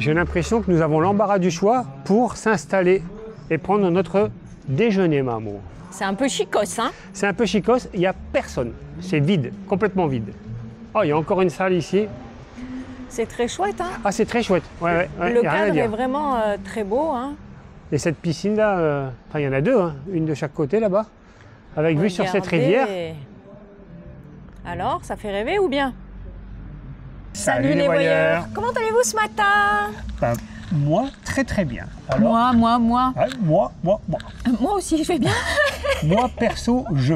J'ai l'impression que nous avons l'embarras du choix pour s'installer et prendre notre déjeuner, Mamour. C'est un peu chicos, hein? C'est un peu chicos, il n'y a personne. C'est vide, complètement vide. Oh, il y a encore une salle ici. C'est très chouette, hein? Ah, c'est très chouette. Ouais, Le cadre est vraiment très beau, hein? Et cette piscine-là, il y en a deux, hein, une de chaque côté là-bas, avec vue sur cette rivière. Alors, ça fait rêver ou bien? Salut les voyeurs. Comment allez-vous ce matin? Ben, moi, très très bien. Alors, Moi. ouais, moi. Moi aussi, je vais bien. Moi, perso, je.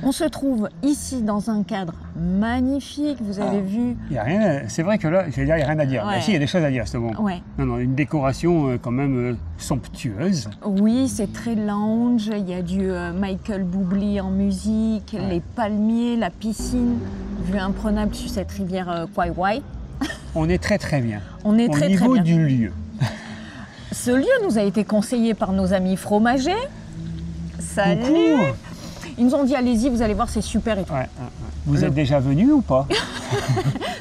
On se trouve ici dans un cadre magnifique, vous avez vu. Il y a rien, c'est vrai que là, il n'y a rien à dire. Ouais. Mais si, il y a des choses à dire à ce moment. Ouais. Non, une décoration quand même somptueuse. Oui, c'est très lounge, il y a du Michael Bublé en musique, les palmiers, la piscine, vue imprenable sur cette rivière Kwai Wai. On est très très bien. On est très Au niveau bien. du lieu. Ce lieu nous a été conseillé par nos amis fromagers. Salut. Coucou. Ils nous ont dit allez-y, vous allez voir, c'est super et tout. Ouais. Vous êtes déjà venu ou pas?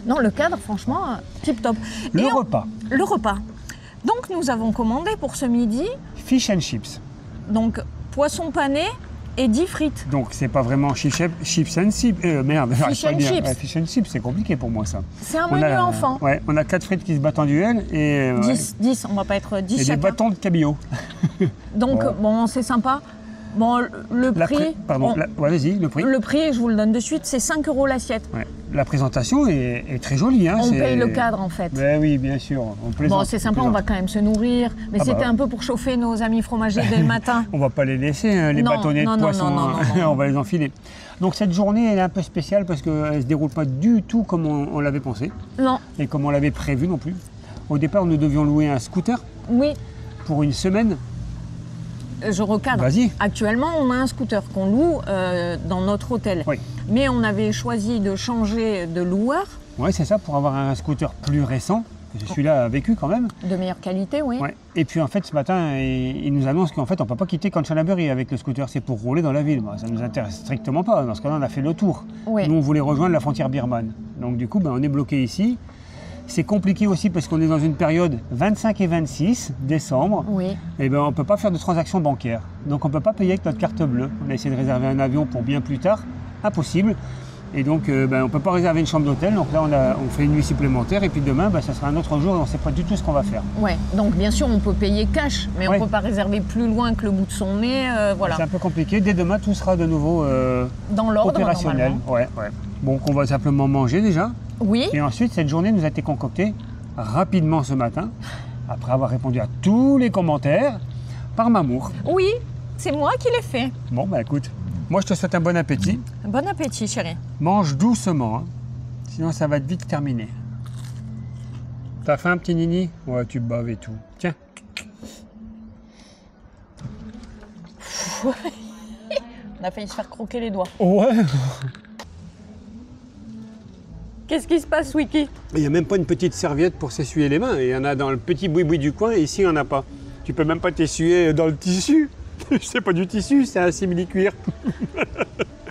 Non, le cadre, franchement, tip top. Le Et repas. Le repas. Donc nous avons commandé pour ce midi, Fish and chips. donc poisson pané et 10 frites. Donc c'est pas vraiment chips and chips. Merde, Fish j'arrive pas à and le dire. chips. Ouais, fish and chips, c'est compliqué pour moi ça. C'est un menu enfant. Ouais, on a 4 frites qui se battent en duel et 10, on va pas être 10 et des chacun. bâtons de cabillaud. Donc bon, c'est sympa. Bon, le prix, vas-y, le prix. le prix, je vous le donne de suite, c'est 5 € l'assiette. Ouais. La présentation est très jolie. Hein, On paye le cadre en fait. Ben oui, bien sûr. On plaisante, Bon, c'est sympa, on va quand même se nourrir, mais c'était un peu pour chauffer nos amis fromagers dès le matin. On va pas les laisser, hein, les bâtonnets de poisson, non. On va les enfiler. Donc cette journée, elle est un peu spéciale parce qu'elle ne se déroule pas du tout comme on l'avait pensé Non, et comme on l'avait prévu non plus. Au départ, nous devions louer un scooter oui, pour une semaine. je recadre. Vas-y. Actuellement, on a un scooter qu'on loue dans notre hôtel. Oui. Mais on avait choisi de changer de loueur, Oui, c'est ça, pour avoir un scooter plus récent. Celui-là a vécu quand même. de meilleure qualité, oui. Ouais. Et puis en fait, ce matin, il nous annonce qu'en fait, on ne peut pas quitter Kanchanaburi avec le scooter. C'est pour rouler dans la ville. Bah, ça ne nous intéresse strictement pas. Dans ce cas-là, on a fait le tour. Oui. Nous, on voulait rejoindre la frontière birmane. Donc du coup, on est bloqué ici. C'est compliqué aussi parce qu'on est dans une période 25 et 26 décembre. Oui. Et on ne peut pas faire de transactions bancaires. Donc on ne peut pas payer avec notre carte bleue. On a essayé de réserver un avion pour bien plus tard. Impossible. Et donc on ne peut pas réserver une chambre d'hôtel. Donc là, on fait une nuit supplémentaire. Et puis demain, ça sera un autre jour et on ne sait pas du tout ce qu'on va faire. Ouais. Donc bien sûr, on peut payer cash, mais on ne peut pas réserver plus loin que le bout de son nez. Voilà. C'est un peu compliqué. Dès demain, tout sera de nouveau Dans l'ordre, opérationnel. Ouais. Donc on va simplement manger déjà. Oui. Et ensuite, cette journée nous a été concoctée rapidement ce matin, après avoir répondu à tous les commentaires, par Mamour. Oui, c'est moi qui l'ai fait. Bon, écoute, moi je te souhaite un bon appétit. Bon appétit, chérie. Mange doucement, hein, sinon ça va être vite terminé. T'as faim, petit Nini? Ouais, tu baves et tout. Tiens. On a failli se faire croquer les doigts. Ouais. Qu'est-ce qui se passe, Wiki? Il n'y a même pas une petite serviette pour s'essuyer les mains. Il y en a dans le petit boui-boui du coin, et ici, il n'y en a pas. Tu peux même pas t'essuyer dans le tissu. C'est pas du tissu, c'est un simili-cuir.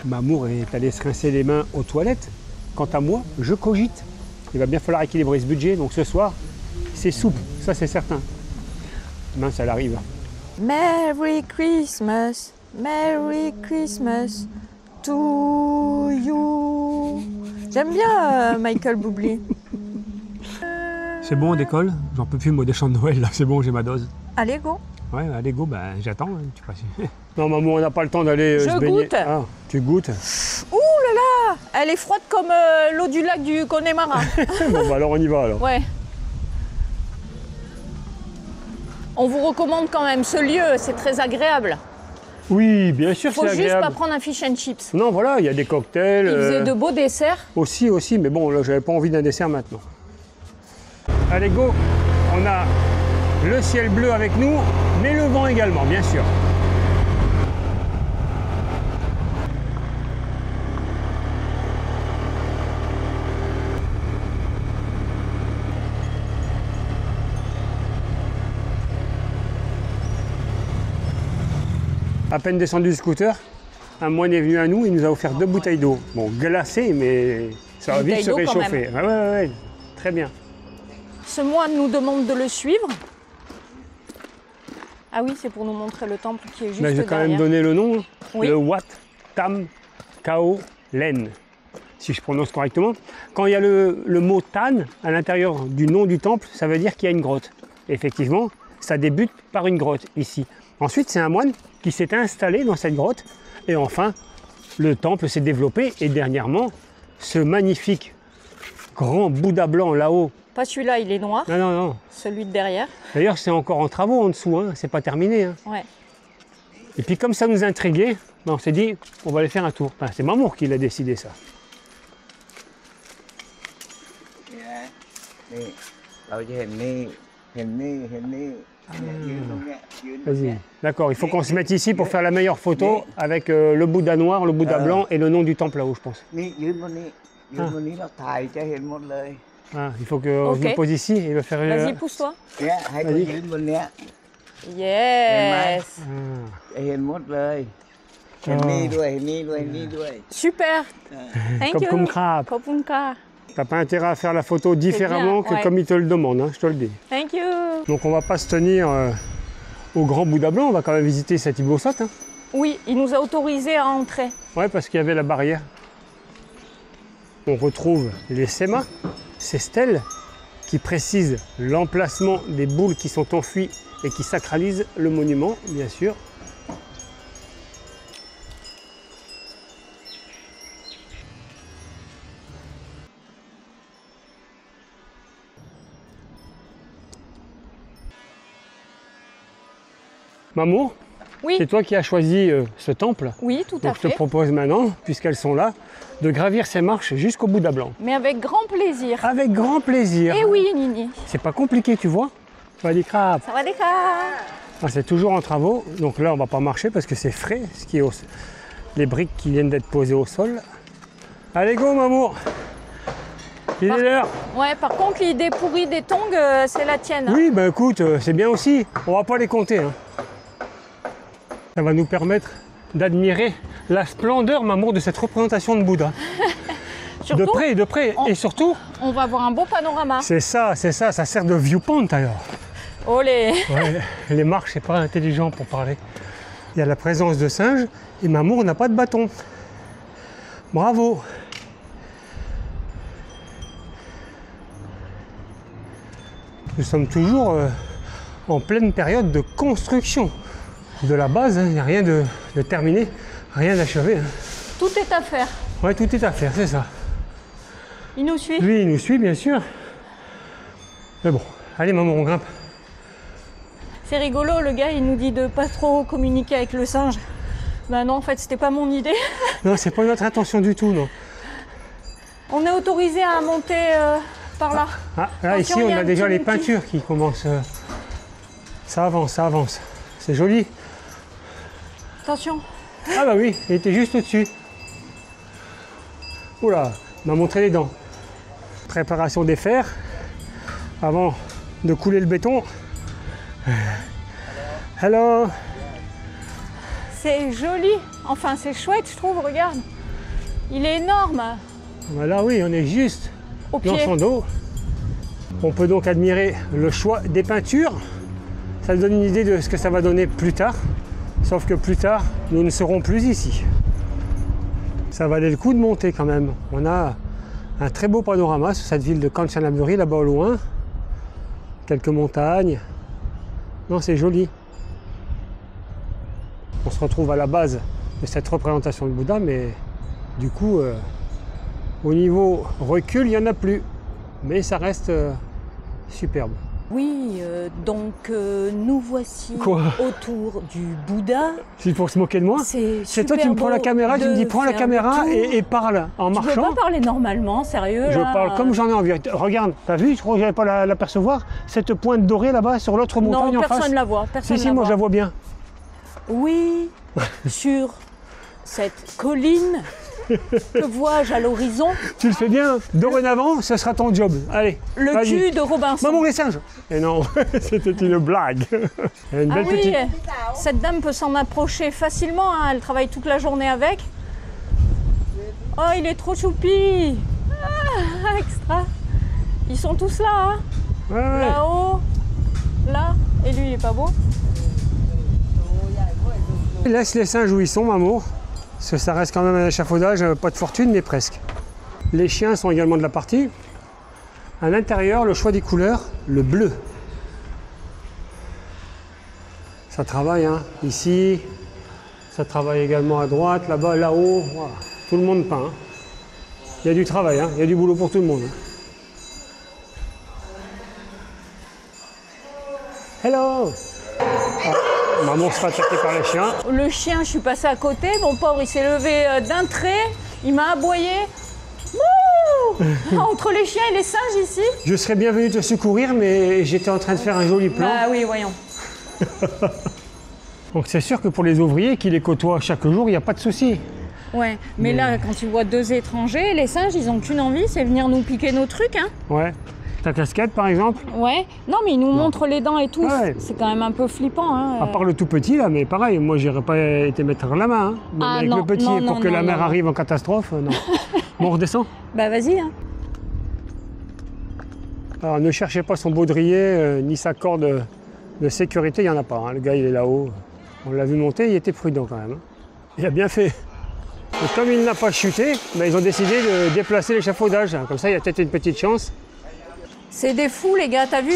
Mamour est allé se rincer les mains aux toilettes. Quant à moi, je cogite. Il va bien falloir équilibrer ce budget. Donc ce soir, c'est soupe. Ça, c'est certain. Mince, elle arrive. Merry Christmas, Merry Christmas to you. J'aime bien Michael Bublé. C'est bon, on décolle. J'en peux plus, moi, des chants de Noël, là. C'est bon, j'ai ma dose. Allez, go. Ouais, allez, go, j'attends. Hein, tu passes. Non, maman, on n'a pas le temps d'aller se baigner. Goûte. Ah, tu goûtes? Ouh là là, elle est froide comme l'eau du lac du Connemara. Bon, alors on y va, alors. Ouais. On vous recommande quand même ce lieu, c'est très agréable. Oui, bien sûr, c'est Faut juste agréable. pas prendre un fish and chips. Non, voilà, il y a des cocktails. Il faisait de beaux desserts. Aussi, mais bon, là, j'avais pas envie d'un dessert maintenant. Allez, go. On a le ciel bleu avec nous, mais le vent également, bien sûr. À peine descendu du scooter, un moine est venu à nous, il nous a offert 2 bouteilles d'eau. Bon, glacées, mais ça va vite se Bouteille d'eau quand réchauffer. Ouais, très bien. Ce moine nous demande de le suivre. Ah oui, c'est pour nous montrer le temple qui est juste Mais j'ai quand même derrière. donné le nom, Oui. le Wat Tam Kao Len, si je prononce correctement. Quand il y a le mot Tan à l'intérieur du nom du temple, ça veut dire qu'il y a une grotte. Effectivement, ça débute par une grotte ici. Ensuite, c'est un moine qui s'est installé dans cette grotte. Et enfin, le temple s'est développé. Et dernièrement, ce magnifique grand Bouddha blanc là-haut. Pas celui-là, il est noir. Non, non, non. Celui de derrière. D'ailleurs, c'est encore en travaux en dessous, hein. C'est pas terminé. Hein. Ouais. Et puis comme ça nous intriguait, ben, on s'est dit, on va aller faire un tour. Enfin, c'est Mamour qui l'a décidé ça. Vas-y. D'accord, il faut qu'on se mette ici pour faire la meilleure photo avec le Bouddha noir, le Bouddha blanc et le nom du temple là-haut, je pense. Ah, il faut que je me pose ici et le faire. Vas-y, pousse-toi. Vas-y. Yes. Super. Thank you. Comme crabe. Kopunka. T'as pas intérêt à faire la photo différemment bien, que comme il te le demande, hein, je te le dis. Thank you. Donc on va pas se tenir au grand Bouddha blanc, on va quand même visiter cet Ibosat. Hein. Oui, il nous a autorisé à entrer. Ouais, parce qu'il y avait la barrière. On retrouve les sémas, ces stèles qui précisent l'emplacement des boules qui sont enfouies et qui sacralisent le monument, bien sûr. Mamour, Oui, c'est toi qui as choisi ce temple. oui, tout à Donc je te fait. propose maintenant, puisqu'elles sont là, de gravir ces marches jusqu'au Bouddha blanc. Mais avec grand plaisir. Avec grand plaisir. Eh oui, Nini. C'est pas compliqué, tu vois. Pas des crabes. Ça va des cas. Ah, c'est toujours en travaux, donc là on va pas marcher parce que c'est frais, ce qui est les briques qui viennent d'être posées au sol. Allez go Mamour. Il est l'heure. Ouais, par contre, l'idée pourrie des tongs, c'est la tienne. Hein. Oui, bah écoute, c'est bien aussi. On va pas les compter. Hein. Ça va nous permettre d'admirer la splendeur, Mamour, de cette représentation de Bouddha. Surtout, De près. Et surtout, on va avoir un beau panorama. c'est ça, ça sert de viewpoint alors. Olé. Ouais, les marches, c'est pas intelligent pour parler. Il y a la présence de singes et Mamour n'a pas de bâton. Bravo. Nous sommes toujours en pleine période de construction de la base. Il n'y a rien de terminé, rien d'achevé. Hein. Tout est à faire. Ouais, tout est à faire, c'est ça. Il nous suit. Lui, il nous suit, bien sûr. Mais bon, allez, Mamour, on grimpe. C'est rigolo, le gars, il nous dit de pas trop communiquer avec le singe. Bah non, en fait, c'était pas mon idée. Non, c'est pas notre intention du tout, non. On est autorisé à monter par là. Ah, là, Attention, ici, il y on a a un déjà petit les outil. peintures qui commencent. Ça avance, ça avance. C'est joli. Attention. Ah bah oui, il était juste au-dessus. Oula, il m'a montré les dents. Préparation des fers avant de couler le béton. Hello. C'est joli. Enfin, c'est chouette, je trouve, regarde. Il est énorme. Voilà, oui, on est juste Au dans pied. son dos. On peut donc admirer le choix des peintures. Ça donne une idée de ce que ça va donner plus tard. Sauf que plus tard, nous ne serons plus ici. Ça valait le coup de monter quand même. On a un très beau panorama sur cette ville de Kanchanaburi, là-bas au loin. Quelques montagnes. Non, c'est joli. On se retrouve à la base de cette représentation de Bouddha, mais du coup, au niveau recul, il n'y en a plus. Mais ça reste superbe. Oui, donc nous voici Quoi autour du Bouddha. C'est pour se moquer de moi? C'est toi qui me prends la caméra, tu me dis prends la caméra et parle en Tu peux marchant. pas parler normalement, sérieux. Je là. parle comme j'en ai envie. Regarde, t'as vu, je crois que j'avais pas l'apercevoir, cette pointe dorée là-bas sur l'autre montagne Non, en face. personne ne la voit. Personne Si, si, moi je la vois bien. Oui, sur cette colline, que vois-je à l'horizon? Tu le fais bien, dorénavant, ce sera ton job. Allez, Le vas-y. cul de Robinson. Maman les singes. Et non, c'était une blague. Une Ah belle oui, petite. cette dame peut s'en approcher facilement, hein, elle travaille toute la journée avec. Oh, il est trop choupi. Ah, extra. Ils sont tous là. Hein. Ouais, ouais. Là-haut, là, et lui il est pas beau. Laisse les singes où ils sont, Mamour. Parce que ça reste quand même un échafaudage, pas de fortune, mais presque. Les chiens sont également de la partie. À l'intérieur, le choix des couleurs, le bleu. Ça travaille, hein. Ici, ça travaille également à droite, là-bas, là-haut. Voilà. Tout le monde peint. Hein. Il y a du travail, hein. Il y a du boulot pour tout le monde. Hein. Hello! Maman se fait attaquer par les chiens. Le chien, je suis passée à côté, mon pauvre, il s'est levé d'un trait, il m'a aboyé. Wouh entre les chiens et les singes ici. Je serais bien venu te secourir, mais j'étais en train de faire un joli plan. Ah oui, voyons. Donc c'est sûr que pour les ouvriers qui les côtoient chaque jour, il n'y a pas de souci. Ouais, mais là, quand tu vois deux étrangers, les singes, ils n'ont qu'une envie, c'est venir nous piquer nos trucs, hein. Ouais. Ta casquette, par exemple? Ouais. Non, mais ils nous montrent les dents et tout. Ouais. C'est quand même un peu flippant, hein. À part le tout petit, là, mais pareil, moi, j'aurais pas été mettre la main. Hein. Même Ah, avec non, le petit, non, pour non, que la non, mère non. arrive en catastrophe, non. Bon, on redescend. Bah vas-y, hein. Alors, ne cherchez pas son baudrier, ni sa corde de sécurité, il n'y en a pas. Hein. Le gars, il est là-haut. On l'a vu monter, il était prudent quand même. Hein. Il a bien fait. Et comme il n'a pas chuté, ben, ils ont décidé de déplacer l'échafaudage. Comme ça, il y a peut-être une petite chance. C'est des fous, les gars. T'as vu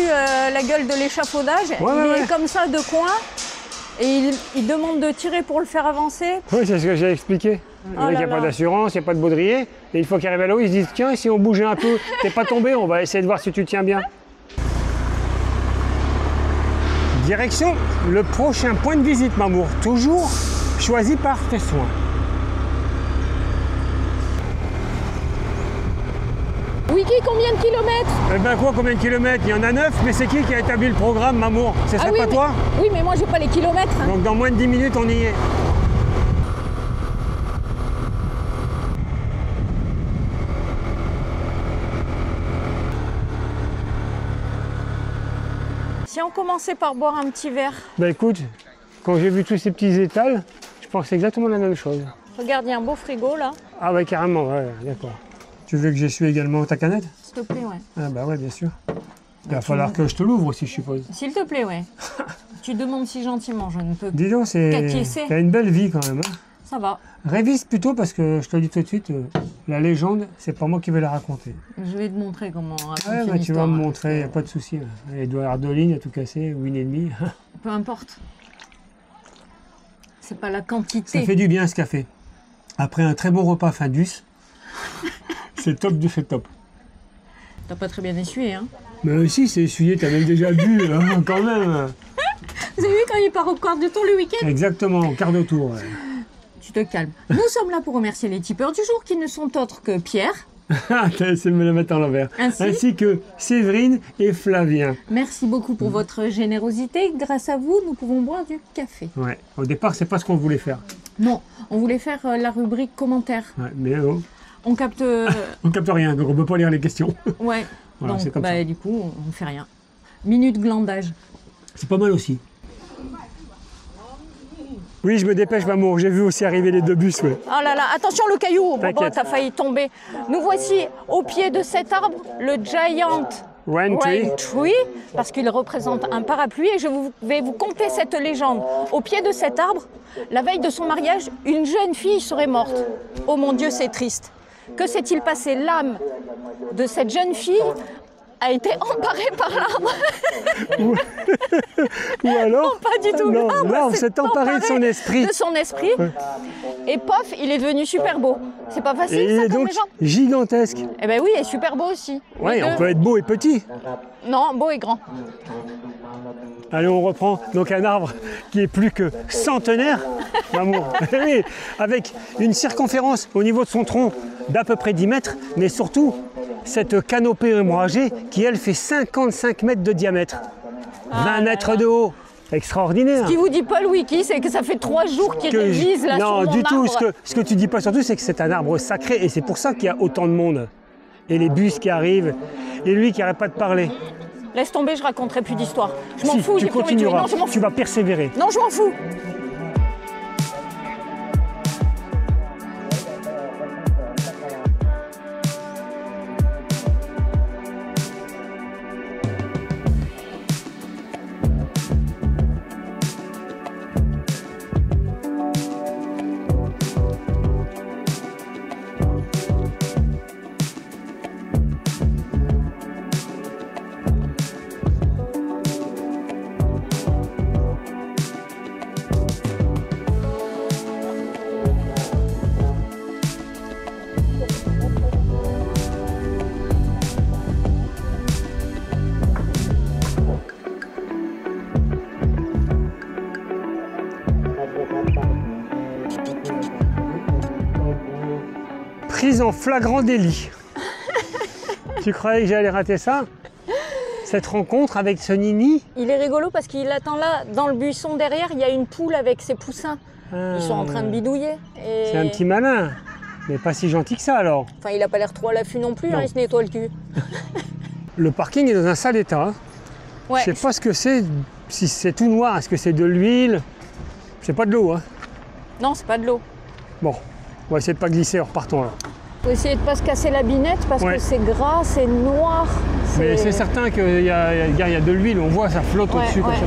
la gueule de l'échafaudage? Ouais, Il est ouais. comme ça, de coin. Et il demande de tirer pour le faire avancer. Oui, c'est ce que j'ai expliqué. Oh Il n'y là a pas là. d'assurance, il n'y a pas de baudrier. Et une fois qu'il arrive à l'eau, ils se disent tiens, si on bougeait un peu, t'es pas tombé, on va essayer de voir si tu tiens bien. Direction le prochain point de visite, Mamour. Toujours choisi par tes soins. Wiki, combien de kilomètres? Eh ben quoi, combien de kilomètres? Il y en a 9, mais c'est qui a établi le programme, Mamour? Ce serait oui, pas mais... toi? Oui, mais moi, j'ai pas les kilomètres. Hein. Donc dans moins de 10 minutes, on y est. Si on commençait par boire un petit verre. Ben écoute, quand j'ai vu tous ces petits étals, je pense que c'est exactement la même chose. Regarde, il y a un beau frigo, là. Ah ouais, carrément, ouais, d'accord. Tu veux que j'essuie également ta canette? S'il te plaît, ouais. Ah bah ouais, bien sûr. Il va falloir que je te l'ouvre aussi, je suppose. S'il te plaît, ouais. Tu demandes si gentiment, je ne peux Dis donc, qu'acquiescer. t'as une belle vie quand même. Hein. Ça va. Révise plutôt parce que je te le dis tout de suite, la légende, c'est pas moi qui vais la raconter. Je vais te montrer comment raconter Ouais, une bah, tu vas histoire, me hein. montrer, y a pas de souci. Il doit y avoir 2 lignes à tout casser, ou 1,5. Peu importe. C'est pas la Ça quantité. fait du bien ce café. Après un très bon repas Findus, c'est top du fait top. T'as pas très bien essuyé, hein. Mais si, c'est essuyé, t'as même déjà bu, hein, quand même. Vous avez vu quand il part au quart de tour le week-end? Exactement, au quart de tour. Ouais. Tu te calmes. Nous sommes là pour remercier les tipeurs du jour qui ne sont autres que Pierre. T'as essayé de me la mettre à l'envers. Ainsi que Séverine et Flavien. Merci beaucoup pour votre générosité. Grâce à vous, nous pouvons boire du café. Ouais. Au départ, c'est pas ce qu'on voulait faire. Non, on voulait faire la rubrique commentaires. Ouais, mais oh, On capte... on capte rien, donc on peut pas lire les questions. ouais. Voilà, c'est Donc, comme ça. du coup, on fait rien. Minute glandage. C'est pas mal aussi. Oui, je me dépêche, Mamour. J'ai vu aussi arriver les 2 bus, ouais. Oh là là, attention le caillou, bon, T'inquiète. t'as failli tomber. Nous voici au pied de cet arbre, le Giant Rain Tree. Rain Tree, parce qu'il représente un parapluie et je vais vous conter cette légende. Au pied de cet arbre, la veille de son mariage, une jeune fille serait morte. Oh mon Dieu, c'est triste. Que s'est-il passé? L'âme de cette jeune fille a été emparée par l'arbre. Ou alors, Non, pas du tout. non, L'arbre s'est emparé de son esprit. De son esprit. Et pof, il est devenu super beau. C'est pas facile, Et il ça, est comme donc légende? gigantesque. Eh ben oui, et super beau aussi. Ouais, Les on deux. peut être beau et petit. Non, beau et grand. Allez, on reprend. Donc un arbre qui est plus que centenaire, Mamour. Oui, avec une circonférence au niveau de son tronc d'à peu près 10 mètres, mais surtout cette canopée ombragée qui, elle, fait 55 mètres de diamètre, 20 mètres de haut. Extraordinaire. Ce qui vous dit pas le wiki, c'est que ça fait 3 jours qu'il Que je- révise là non, sur mon du tout. arbre. Ce que tu dis pas surtout, c'est que c'est un arbre sacré et c'est pour ça qu'il y a autant de monde. Et les bus qui arrivent, et lui qui n'arrête pas de parler. Laisse tomber, je raconterai plus d'histoire. Je m'en Si, fous, tu j'ai plus envie de tuer. continueras, Non, je m'en tu fous. vas persévérer. Non, je m'en fous. Prise en flagrant délit. Tu croyais que j'allais rater ça? Cette rencontre avec ce Nini? Il est rigolo parce qu'il attend là, dans le buisson derrière, il y a une poule avec ses poussins. Ils sont en train de bidouiller. Et... C'est un petit malin, mais pas si gentil que ça alors. Enfin, il n'a pas l'air trop à l'affût non plus, Non. hein, il se nettoie le cul. Le parking est dans un sale état. Ouais. Je sais pas ce que c'est, si c'est tout noir, est-ce que c'est de l'huile? C'est pas de l'eau, hein. Non, c'est pas de l'eau. Bon, on va essayer de pas glisser en repartant là. Faut essayer de pas se casser la binette parce Ouais. que c'est gras, c'est noir. Mais c'est certain qu'il y a de l'huile, on voit ça flotte Ouais, au-dessus comme ouais. ça.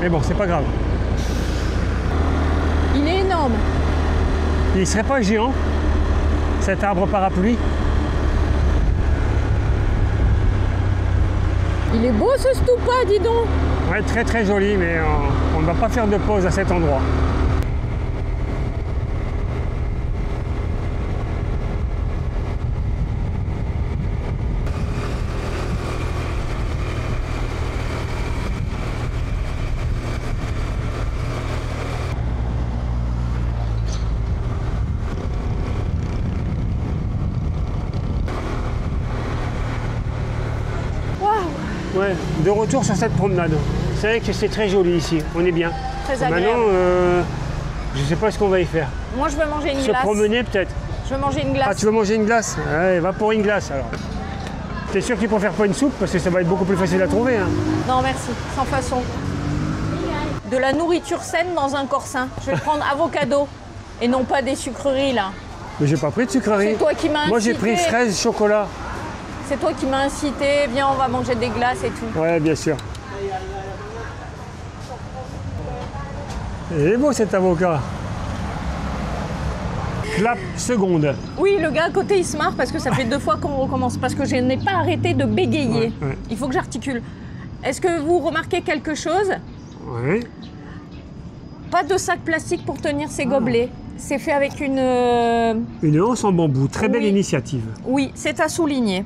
Mais bon, c'est pas grave. Il est énorme. Il serait pas géant, cet arbre parapluie? Il est beau ce stupa, dis donc. Ouais, très très joli, mais on ne va pas faire de pause à cet endroit. Waouh, Ouais, de retour sur cette promenade. C'est vrai que c'est très joli ici, on est bien. très agréable. Maintenant, je sais pas ce qu'on va y faire. Moi, je veux manger une Se glace. promener peut-être. Je veux manger une glace. Ah, tu veux manger une glace? Ouais, va pour une glace alors. T'es sûr que tu préfères pas une soupe parce que ça va être beaucoup plus facile à trouver, hein. Non, merci, sans façon. De la nourriture saine dans un corps sain. Je vais prendre avocado et non pas des sucreries là. Mais j'ai pas pris de sucrerie. C'est toi qui m'as incité. Moi j'ai pris fraise, chocolat. C'est toi qui m'as incité. Viens, on va manger des glaces et tout. Ouais, bien sûr. Il est beau cet avocat. Clap seconde. Oui, le gars à côté, il se marre parce que ça fait 2 fois qu'on recommence. Parce que je n'ai pas arrêté de bégayer. Ouais, ouais. Il faut que j'articule. Est-ce que vous remarquez quelque chose? Ouais. Pas de sac plastique pour tenir ses Ah. gobelets. C'est fait avec une... Une anse en bambou, très belle Oui. initiative. Oui, c'est à souligner.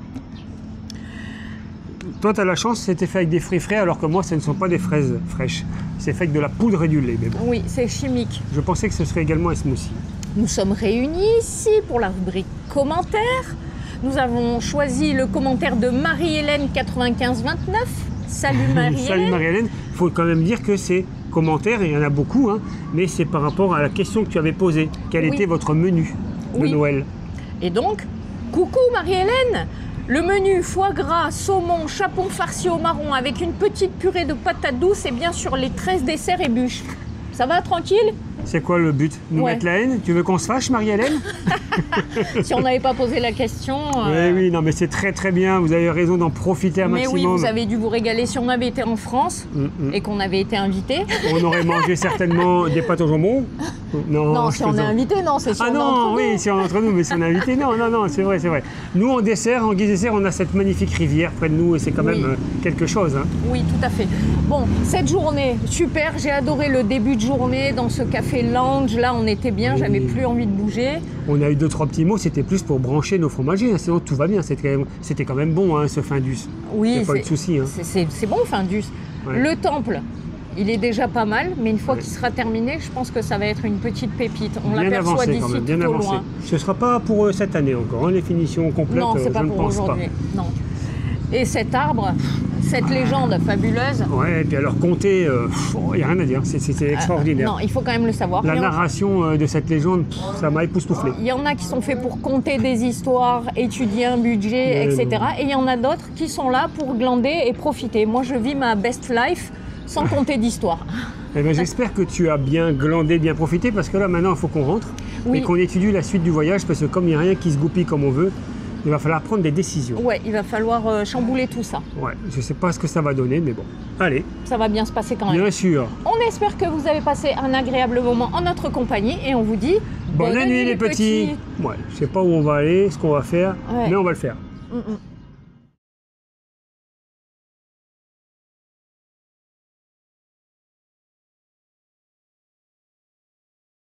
Toi, tu as la chance, c'était fait avec des fruits frais, alors que moi, ce ne sont pas des fraises fraîches. C'est fait avec de la poudre et du lait. Mais bon, Oui, c'est chimique. je pensais que ce serait également un smoothie. Nous sommes réunis ici pour la rubrique commentaires. Nous avons choisi le commentaire de Marie-Hélène 9529. Salut Salut Marie-Hélène. Marie-Hélène. Il faut quand même dire que ces commentaires, et il y en a beaucoup, hein, mais c'est par rapport à la question que tu avais posée. Quel Oui. était votre menu de Oui. Noël? Et donc, coucou Marie-Hélène. Le menu foie gras, saumon, chapon farci au marron avec une petite purée de patates douces et bien sûr les 13 desserts et bûches. Ça va, tranquille? C'est quoi le but? Nous Ouais. mettre la haine? Tu veux qu'on se fâche, Marie-Hélène? Si on n'avait pas posé la question... Oui, oui, non, mais c'est très très bien. Vous avez raison d'en profiter un Mais oui, maximum. vous avez dû vous régaler. Si on avait été en France et qu'on avait été invité... On aurait mangé certainement des pâtes au jambon. Non, je si on est plaisante. invité, non, c'est si Ah on est non, entre oui, nous. si on est entre nous, mais si on est invité, non, non, non, c'est vrai, c'est vrai. Nous, en dessert, en guise dessert, on a cette magnifique rivière près de nous et c'est quand Oui. même quelque chose, hein. Oui, tout à fait. Bon, cette journée, super, j'ai adoré le début de journée dans ce café lounge. Là, on était bien, Oui. j'avais plus envie de bouger. On a eu 2-3 petits mots, c'était plus pour brancher nos fromagers, hein, sinon tout va bien. C'était quand même bon, hein, ce Findus. Il Oui, n'y a pas eu de souci, hein. c'est bon, Findus. Ouais. Le temple, il est déjà pas mal, mais une fois qu'il sera terminé, je pense que ça va être une petite pépite. On Bien l'aperçoit avancé quand d'ici même, bien tout au avancé. loin. Ce ne sera pas pour cette année encore, hein, les finitions complètes, Non, c'est je pas ne pour pense pas. aujourd'hui. Non. Et cet arbre, cette légende fabuleuse. Ouais, et puis alors compter, il n'y a rien à dire, c'est extraordinaire. Non, il faut quand même le savoir. La Il y en- narration de cette légende, ça m'a époustouflé. Il y en a qui sont faits pour compter des histoires, étudier un budget, Mais etc. non. Et il y en a d'autres qui sont là pour glander et profiter. Moi, je vis ma best life sans compter d'histoire. Eh ben, j'espère que tu as bien glandé, bien profité, parce que là maintenant il faut qu'on rentre Oui. et qu'on étudie la suite du voyage, parce que comme il n'y a rien qui se goupille comme on veut, il va falloir prendre des décisions. Ouais, il va falloir chambouler tout ça. Ouais, je ne sais pas ce que ça va donner, mais bon. Allez, Ça va bien se passer quand même. bien sûr. On espère que vous avez passé un agréable moment en notre compagnie et on vous dit Bonne nuit les petits. Ouais, je sais pas où on va aller, ce qu'on va faire, Ouais. mais on va le faire. Mm, mm.